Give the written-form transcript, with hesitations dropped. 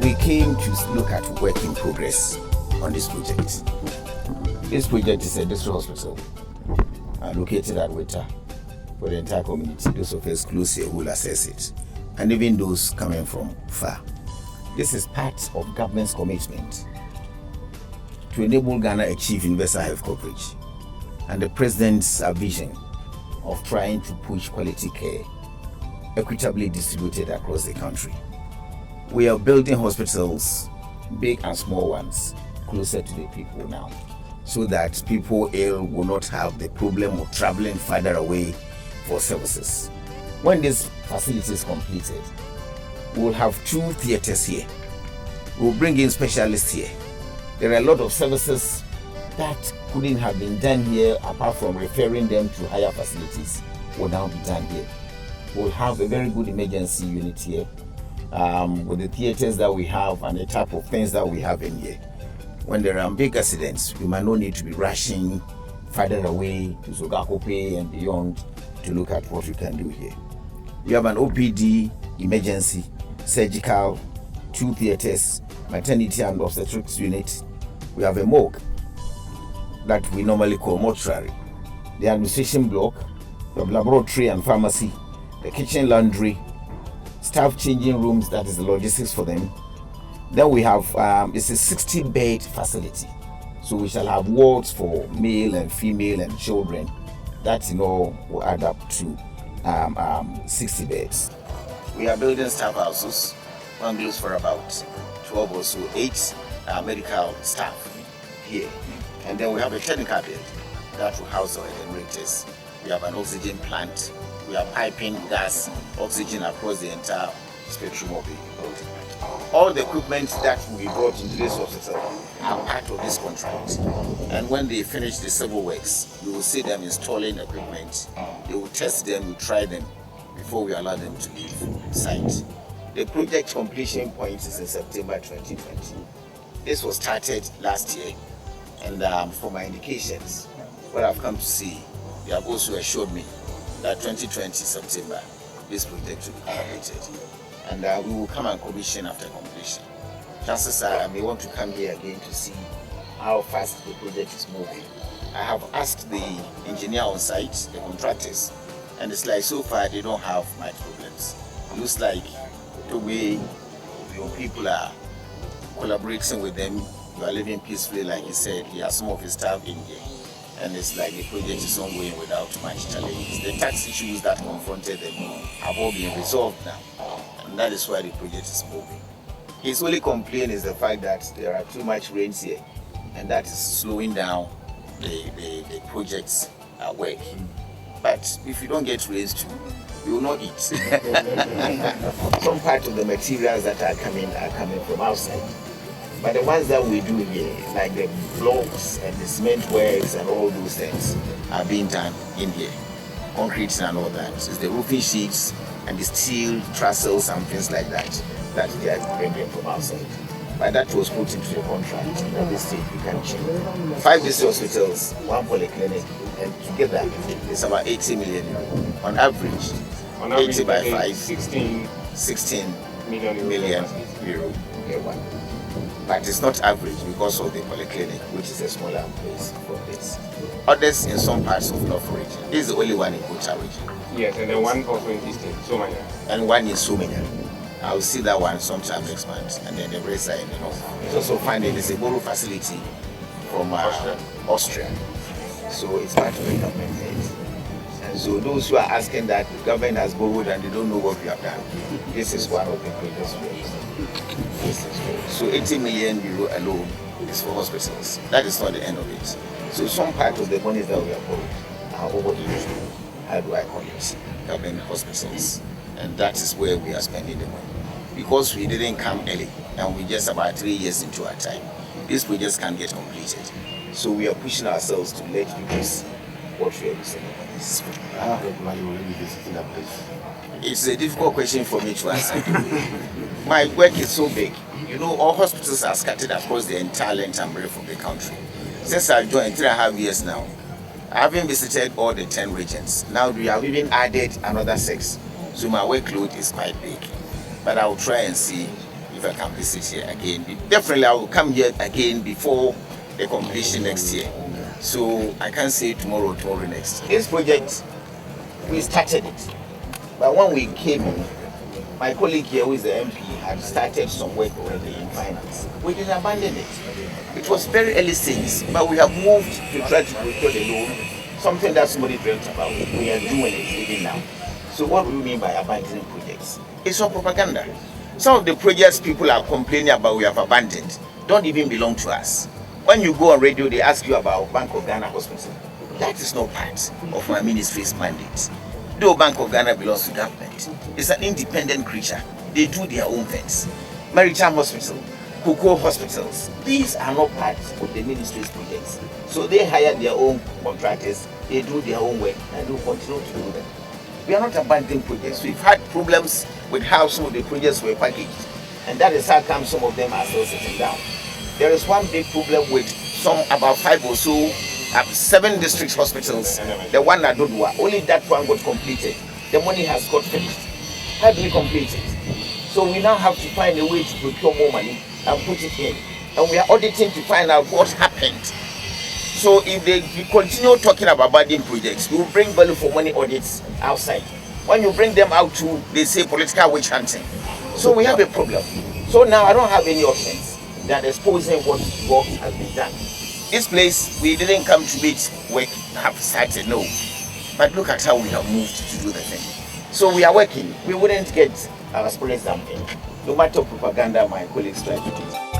we came to look at work in progress on this project. This project is a district hospital located at Weta for the entire community. Those of us close here will access it, and even those coming from far. This is part of government's commitment to enable Ghana achieve universal health coverage and the president's vision of trying to push quality care equitably distributed across the country. We are building hospitals, big and small ones, closer to the people now, so that people ill will not have the problem of traveling further away for services. When this facility is completed, we'll have 2 theaters here. We'll bring in specialists here. There are a lot of services that couldn't have been done here apart from referring them to higher facilities will now be done here. We'll have a very good emergency unit here with the theaters that we have and the type of things that we have in here. When there are big accidents, we might not need to be rushing further away to Sogakope and beyond to look at what we can do here. We have an OPD, emergency, surgical, 2 theaters, maternity and obstetrics unit. We have a morgue that we normally call mortuary, the administration block, the laboratory and pharmacy, the kitchen laundry, staff changing rooms, that is the logistics for them. Then we have, it's a 60-bed facility. So we shall have wards for male and female and children. That, will add up to 60 beds. We are building staff houses, bungalows for about 12 or so, 8 medical staff here. And then we have a technical building that will house our generators. We have an oxygen plant. We are piping gas, oxygen across the entire spectrum of the building. All the equipment that we brought into this hospital are part of this contract. And when they finish the civil works, you will see them installing equipment. They will test them, we try them before we allow them to leave site. The project completion point is in September 2020. This was started last year, and from my indications, what I've come to see, they have also assured me that 2020 September, this project will be completed. And we will come and commission after completion. Chances are I may want to come here again to see how fast the project is moving. I have asked the engineer on site, the contractors, and it's like so far they don't have much problems. It looks like the way your people are collaborating with them, you are living peacefully, like he said. He has some of his staff in here, and it's like the project is ongoing without much challenges. The tax issues that confronted them have all been resolved now, and that is why the project is moving. His only complaint is the fact that there are too much rains here, and that is slowing down the project's work. But if you don't get rains too, you will not eat. Some part of the materials that are coming from outside. But the ones that we do here, like the blocks and the cement works and all those things, are being done in here. Concrete and all that. It's the roofing sheets and the steel trestles and things like that they are bringing from outside. But that was put into the contract. At this stage, we can change. 5 district hospitals, 1 polyclinic, and together it's about 80 million on average. 80 by 5, 16 million euro per one. But it's not average because of the polyclinic, which is a smaller place for this. Others in some parts of North region. This is the only one in Volta region. Yes, and then one also in Eastern, Somanya. And one in Somanya. I will see that one sometime next month, and then the rest are in the north. It's also finding it's a borrow facility from Austria. So it's part of the government aid. And so those who are asking that the government has borrowed and they don't know what we have done, this is one of the greatest ways. So 80 million euro alone is for hospitals. That is not the end of it. So some part of the money that we have borrowed are over into, how do I call it, government hospitals. And that is where we are spending the money. Because we didn't come early and we just about 3 years into our time, these projects can get completed. So we are pushing ourselves to let people see what we are using. It's a difficult question for me to answer. My work is so big. You know, all hospitals are scattered across the entire length and breadth of the country. Since I joined 3.5 years now, I haven't visited all the 10 regions. Now we have even added another 6. So my workload is quite big. But I will try and see if I can visit here again. Definitely, I will come here again before the completion next year. So I can't say tomorrow next. This project, we started it, but when we came in, my colleague here, who is the MP, had started some work already in finance. We didn't abandon it. It was very early stage, but we have moved to try to procure the loan, something that somebody dreamt about. We are doing it even now. So what do we mean by abandoning projects? It's all propaganda. Some of the projects people are complaining about we have abandoned don't even belong to us. When you go on radio, they ask you about Bank of Ghana Hospital. That is not part of my ministry's mandate. Though Bank of Ghana belongs to government, it's an independent creature. They do their own things. Maritime Hospital, Cocoa Hospitals, these are not part of the ministry's projects. So they hire their own contractors, they do their own work, and they will continue to do them. We are not abandoning projects. We've had problems with how some of the projects were packaged, and that is how come some of them are still sitting down. There is one big problem with about 5 or so, 7 district hospitals. The one at Dodua, only that one got completed. The money has got finished. How do we complete it? So we now have to find a way to procure more money and put it in. And we are auditing to find out what happened. So if they continue talking about abandoning projects, we will bring value for money audits outside. When you bring them out too, they say political witch hunting. So we have a problem. So now I don't have any options than exposing what work has been done. This place, we didn't come to meet work have started, no. But look at how we have moved to do the thing. So we are working. We wouldn't get our spirits dampened. No matter propaganda my colleagues try to do.